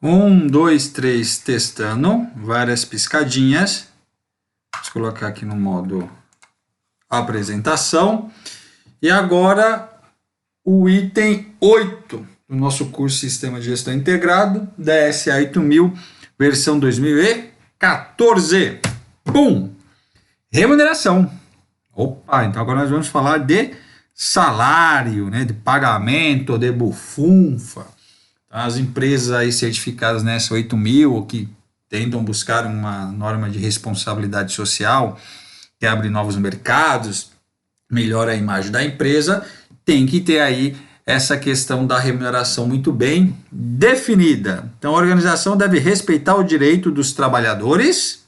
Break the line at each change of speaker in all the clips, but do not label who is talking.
2, 3, testando, várias piscadinhas. Vamos colocar aqui no modo apresentação. E agora o item 8 do nosso curso Sistema de Gestão Integrado, da SA 8000, versão 2014. Bum! Remuneração. Opa, então agora nós vamos falar de salário, né, de pagamento, de bufunfa. As empresas aí certificadas nessa 8000, ou que tentam buscar uma norma de responsabilidade social, que abre novos mercados, melhora a imagem da empresa, tem que ter aí essa questão da remuneração muito bem definida. Então, a organização deve respeitar o direito dos trabalhadores,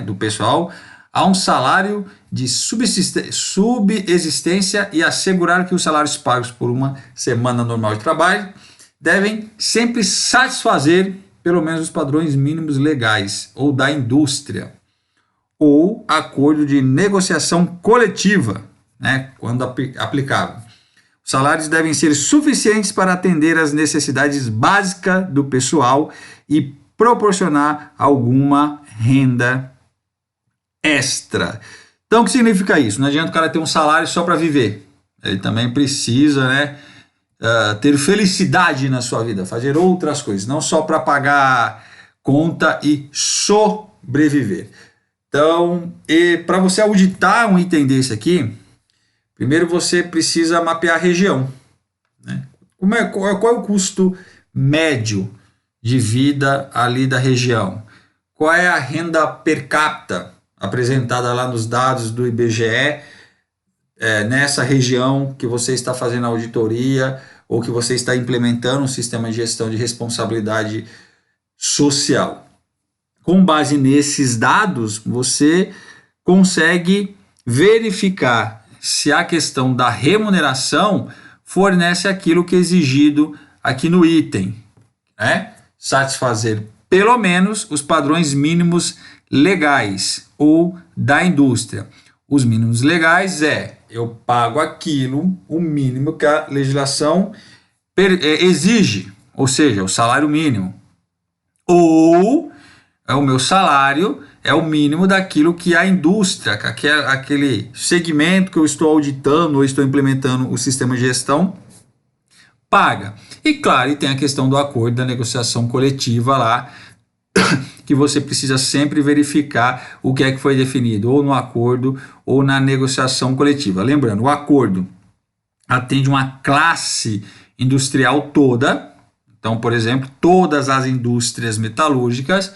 do pessoal, a um salário de subsistência e assegurar que os salários pagos por uma semana normal de trabalho devem sempre satisfazer pelo menos os padrões mínimos legais ou da indústria, ou acordo de negociação coletiva, quando aplicável. Os salários devem ser suficientes para atender às necessidades básicas do pessoal e proporcionar alguma renda extra. Então, o que significa isso? Não adianta o cara ter um salário só para viver. Ele também precisa, ter felicidade na sua vida, fazer outras coisas, não só para pagar conta e sobreviver. Então, para você auditar um item desse aqui, primeiro você precisa mapear a região. Qual é o custo médio de vida ali da região? Qual é a renda per capita apresentada lá nos dados do IBGE nessa região que você está fazendo a auditoria ou que você está implementando um sistema de gestão de responsabilidade social? Com base nesses dados, você consegue verificar se a questão da remuneração fornece aquilo que é exigido aqui no item, satisfazer pelo menos os padrões mínimos legais ou da indústria. Os mínimos legais eu pago aquilo, o mínimo que a legislação exige, ou seja, o salário mínimo. Ou o meu salário é o mínimo daquilo que a indústria, aquele segmento que eu estou auditando ou estou implementando o sistema de gestão, paga. E claro, tem a questão do acordo da negociação coletiva lá, que você precisa sempre verificar o que é que foi definido, ou no acordo ou na negociação coletiva. Lembrando, o acordo atende uma classe industrial toda, então, por exemplo, todas as indústrias metalúrgicas,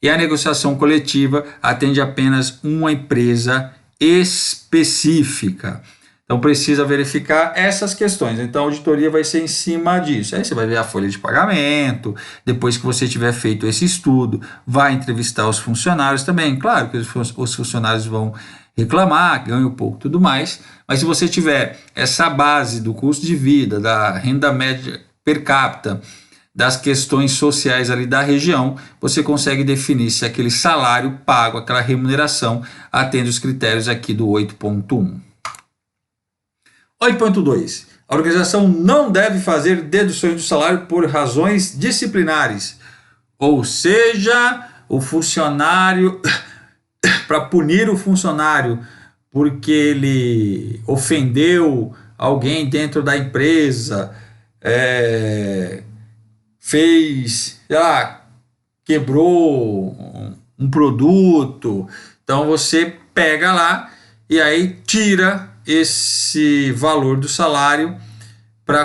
e a negociação coletiva atende apenas uma empresa específica. Então, precisa verificar essas questões. Então, a auditoria vai ser em cima disso. Aí você vai ver a folha de pagamento, depois que você tiver feito esse estudo, vai entrevistar os funcionários também. Claro que os funcionários vão reclamar, ganham pouco, tudo mais. Mas se você tiver essa base do custo de vida, da renda média per capita, das questões sociais ali da região, você consegue definir se aquele salário pago, aquela remuneração, atende os critérios aqui do 8.1. 8.2. A organização não deve fazer deduções do salário por razões disciplinares. Ou seja, o funcionário, para punir o funcionário porque ele ofendeu alguém dentro da empresa, quebrou um produto, então você pega lá e aí tira esse valor do salário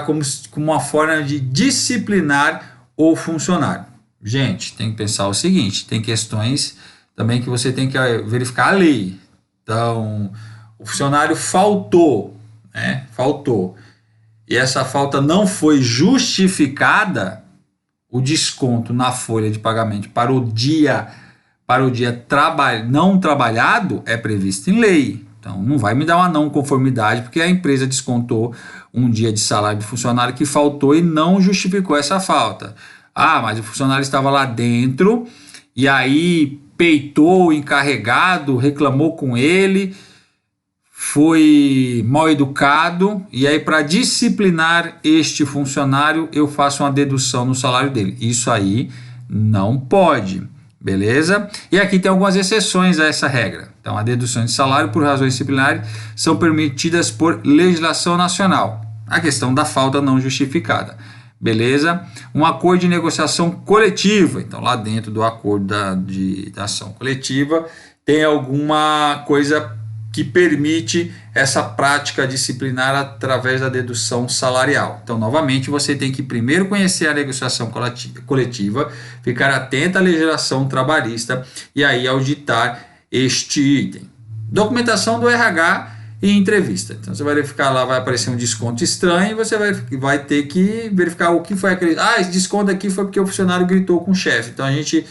como uma forma de disciplinar o funcionário. Gente, tem que pensar o seguinte, tem questões também que você tem que verificar a lei. Então, o funcionário faltou, e essa falta não foi justificada, o desconto na folha de pagamento para o dia não trabalhado é previsto em lei. Então, não vai me dar uma não conformidade porque a empresa descontou um dia de salário do funcionário que faltou e não justificou essa falta. Mas o funcionário estava lá dentro e aí peitou o encarregado, reclamou com ele, foi mal educado, e aí para disciplinar este funcionário eu faço uma dedução no salário dele. Isso aí não pode, beleza? E aqui tem algumas exceções a essa regra. Então, a dedução de salário por razões disciplinares são permitidas por legislação nacional. A questão da falta não justificada, beleza? Um acordo de negociação coletiva. Então, lá dentro do acordo da ação coletiva tem alguma coisa que permite essa prática disciplinar através da dedução salarial. Então, novamente, você tem que primeiro conhecer a negociação coletiva, ficar atento à legislação trabalhista e aí auditar este item. Documentação do RH e entrevista. Então, você vai verificar lá, vai aparecer um desconto estranho e você vai ter que verificar o que foi aquele... esse desconto aqui foi porque o funcionário gritou com o chefe. Então, a gente,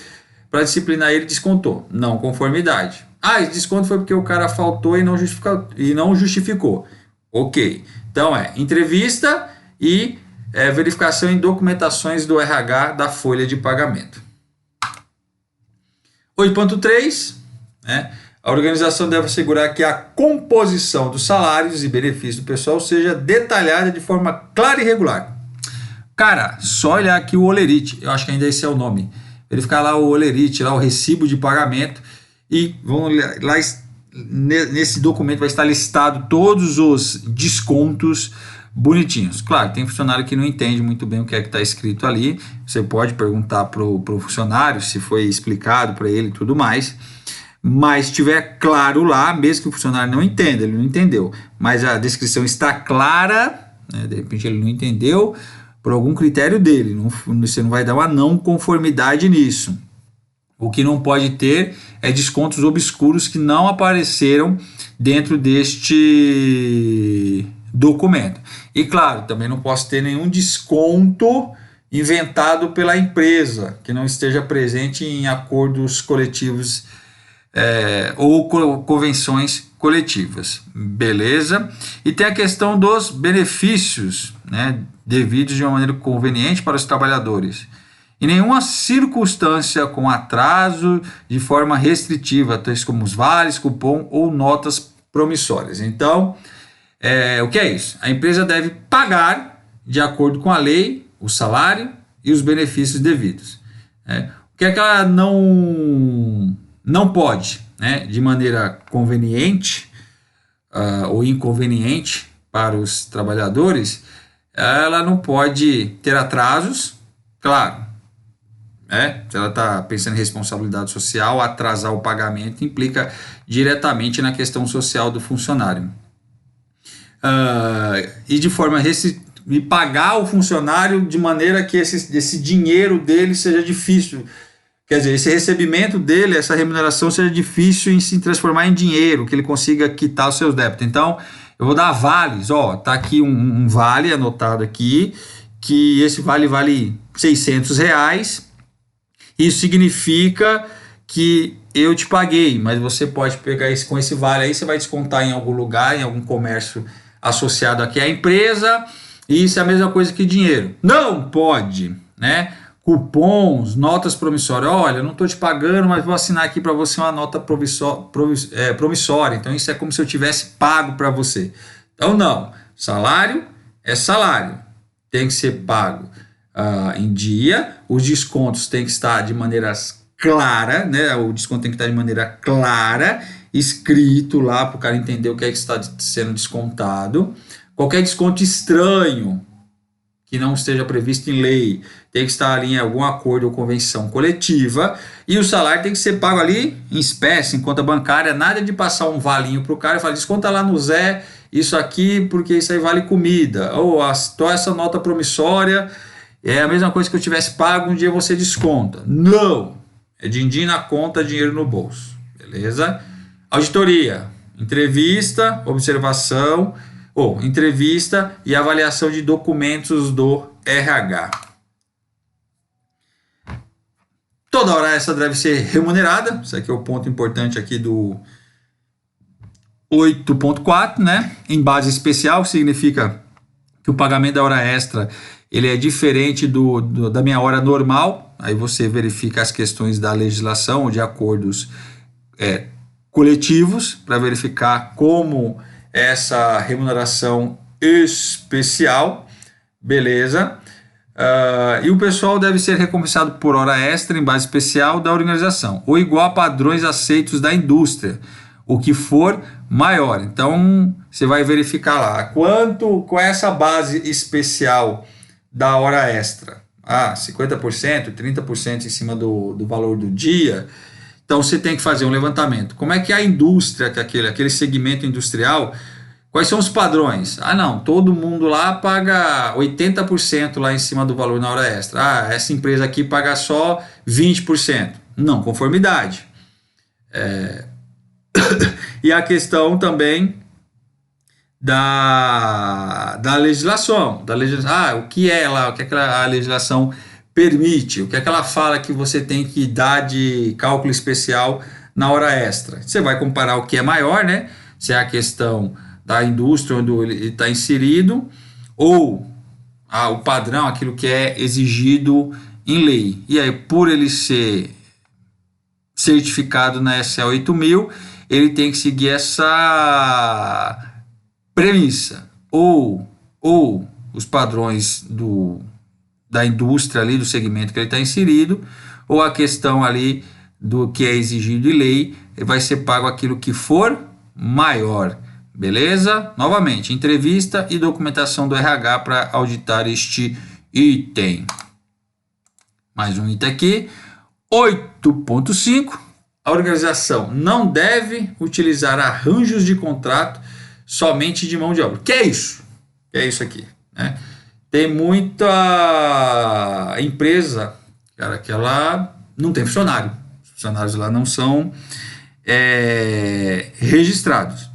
para disciplinar ele, descontou. Não conformidade. Esse desconto foi porque o cara faltou e não justificou. Ok. Então, entrevista e verificação em documentações do RH da folha de pagamento. 8.3, a organização deve assegurar que a composição dos salários e benefícios do pessoal seja detalhada de forma clara e regular. Cara, só olhar aqui o Olerite, eu acho que ainda esse é o nome. Verificar lá o Olerite, lá o recibo de pagamento. E vamos lá, nesse documento vai estar listado todos os descontos bonitinhos. Claro, tem funcionário que não entende muito bem o que é que está escrito ali. Você pode perguntar para o funcionário se foi explicado para ele e tudo mais. Mas estiver claro lá, mesmo que o funcionário não entenda, ele não entendeu, mas a descrição está clara, de repente ele não entendeu, por algum critério dele, você não vai dar uma não conformidade nisso. O que não pode ter é descontos obscuros que não apareceram dentro deste documento. E claro, também não posso ter nenhum desconto inventado pela empresa, que não esteja presente em acordos coletivos ou convenções coletivas. Beleza? E tem a questão dos benefícios, devidos de uma maneira conveniente para os trabalhadores. Em nenhuma circunstância com atraso de forma restritiva, tais como os vales, cupom ou notas promissórias. Então, o que é isso? A empresa deve pagar, de acordo com a lei, o salário e os benefícios devidos. O que é que ela não pode, de maneira conveniente ou inconveniente para os trabalhadores, ela não pode ter atrasos, claro. Se ela está pensando em responsabilidade social, atrasar o pagamento implica diretamente na questão social do funcionário. E de forma e pagar o funcionário de maneira que esse dinheiro dele seja difícil. Quer dizer, esse recebimento dele, essa remuneração seja difícil em se transformar em dinheiro, que ele consiga quitar os seus débitos. Então, eu vou dar vales. Tá aqui um vale anotado aqui, que esse vale R$600. Isso significa que eu te paguei, mas você pode pegar com esse vale aí, você vai descontar em algum lugar, em algum comércio associado aqui à empresa, e isso é a mesma coisa que dinheiro. Não pode, Cupons, notas promissórias. Olha, eu não estou te pagando, mas vou assinar aqui para você uma nota promissória. Então, isso é como se eu tivesse pago para você. Então, não. Salário é salário. Tem que ser pago em dia. Os descontos têm que estar de maneira clara, O desconto tem que estar de maneira clara, escrito lá para o cara entender o que é que está sendo descontado. Qualquer desconto estranho que não esteja previsto em lei tem que estar ali em algum acordo ou convenção coletiva, e o salário tem que ser pago ali em espécie, em conta bancária, nada de passar um valinho para o cara e falar, desconta lá no Zé isso aqui porque isso aí vale comida, ou essa nota promissória é a mesma coisa que eu tivesse pago, um dia você desconta. Não! É din-din na conta, dinheiro no bolso. Beleza? Auditoria, entrevista, observação, entrevista e avaliação de documentos do RH. Toda hora essa deve ser remunerada. Isso aqui é o ponto importante aqui do 8.4, Em base especial, significa que o pagamento da hora extra ele é diferente da minha hora normal. Aí você verifica as questões da legislação ou de acordos coletivos para verificar como essa remuneração especial, beleza? E o pessoal deve ser recompensado por hora extra em base especial da organização, ou igual a padrões aceitos da indústria, o que for maior. Então, você vai verificar lá qual é essa base especial da hora extra. 50%, 30% em cima do valor do dia. Então, você tem que fazer um levantamento. Como é que a indústria, aquele segmento industrial, quais são os padrões? Não, todo mundo lá paga 80% lá em cima do valor na hora extra. Essa empresa aqui paga só 20%. Não, conformidade. E a questão também da legislação. O que é lá, o que a legislação permite, o que é que ela fala que você tem que dar de cálculo especial na hora extra. Você vai comparar o que é maior, né? Se é a questão da indústria onde ele está inserido, ou o padrão, aquilo que é exigido em lei. E aí, por ele ser certificado na SA 8000, ele tem que seguir essa premissa, ou os padrões da indústria ali, do segmento que ele está inserido, ou a questão ali do que é exigido em lei, vai ser pago aquilo que for maior, beleza? Novamente, entrevista e documentação do RH para auditar este item. Mais um item aqui, 8.5, a organização não deve utilizar arranjos de contrato somente de mão de obra. Que é isso? Que é isso aqui, né? Tem muita empresa, cara, que ela não tem funcionário. Os funcionários lá não são registrados.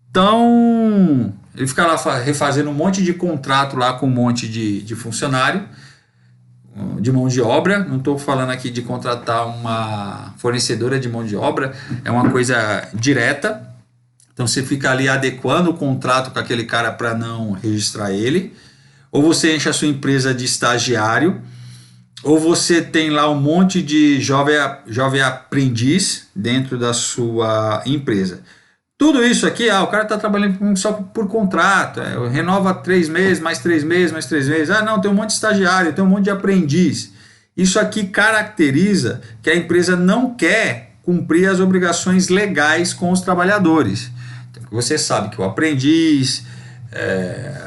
Então, ele fica lá refazendo um monte de contrato lá com um monte de funcionário, de mão de obra. Não estou falando aqui de contratar uma fornecedora de mão de obra, é uma coisa direta. Então, você fica ali adequando o contrato com aquele cara para não registrar ele. Ou você enche a sua empresa de estagiário, ou você tem lá um monte de jovem aprendiz dentro da sua empresa. Tudo isso aqui, o cara está trabalhando só por contrato, renova 3 meses, mais 3 meses, mais 3 meses. Não, tem um monte de estagiário, tem um monte de aprendiz. Isso aqui caracteriza que a empresa não quer cumprir as obrigações legais com os trabalhadores. Então, você sabe que o aprendiz,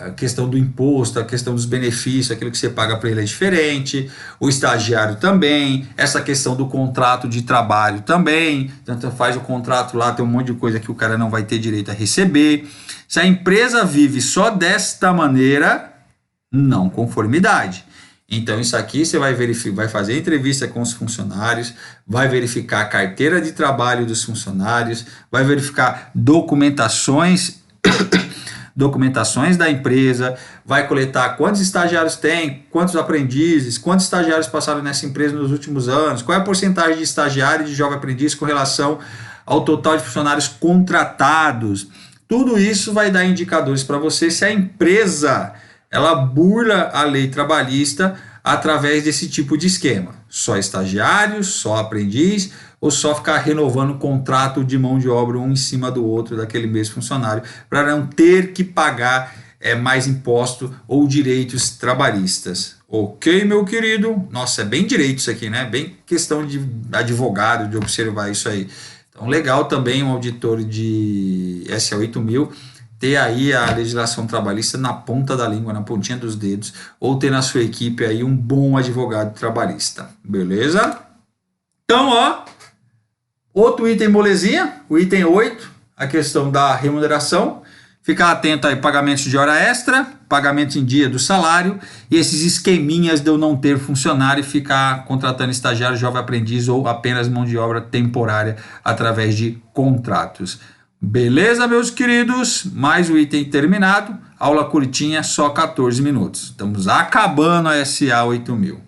a questão do imposto, a questão dos benefícios, aquilo que você paga para ele é diferente, o estagiário também, essa questão do contrato de trabalho também, tanto faz o contrato lá, tem um monte de coisa que o cara não vai ter direito a receber. Se a empresa vive só desta maneira, não conformidade. Então isso aqui você vai verificar, vai fazer entrevista com os funcionários, vai verificar a carteira de trabalho dos funcionários, vai verificar documentações da empresa, vai coletar quantos estagiários tem, quantos aprendizes, quantos estagiários passaram nessa empresa nos últimos anos, qual é a porcentagem de estagiário e de jovem aprendiz com relação ao total de funcionários contratados. Tudo isso vai dar indicadores para você se a empresa ela burla a lei trabalhista através desse tipo de esquema. Só estagiário, só aprendiz, ou só ficar renovando o contrato de mão de obra um em cima do outro daquele mesmo funcionário, para não ter que pagar mais imposto ou direitos trabalhistas. Ok, meu querido? Nossa, é bem direito isso aqui, né? Bem questão de advogado, de observar isso aí. Então, legal também um auditor de SA 8000 ter aí a legislação trabalhista na ponta da língua, na pontinha dos dedos, ou ter na sua equipe aí um bom advogado trabalhista. Beleza? Então, outro item molezinha, o item 8, a questão da remuneração. Ficar atento aí, pagamentos de hora extra, pagamento em dia do salário e esses esqueminhas de eu não ter funcionário e ficar contratando estagiário, jovem aprendiz ou apenas mão de obra temporária através de contratos. Beleza, meus queridos? Mais um item terminado. Aula curtinha, só 14 minutos. Estamos acabando a SA 8000.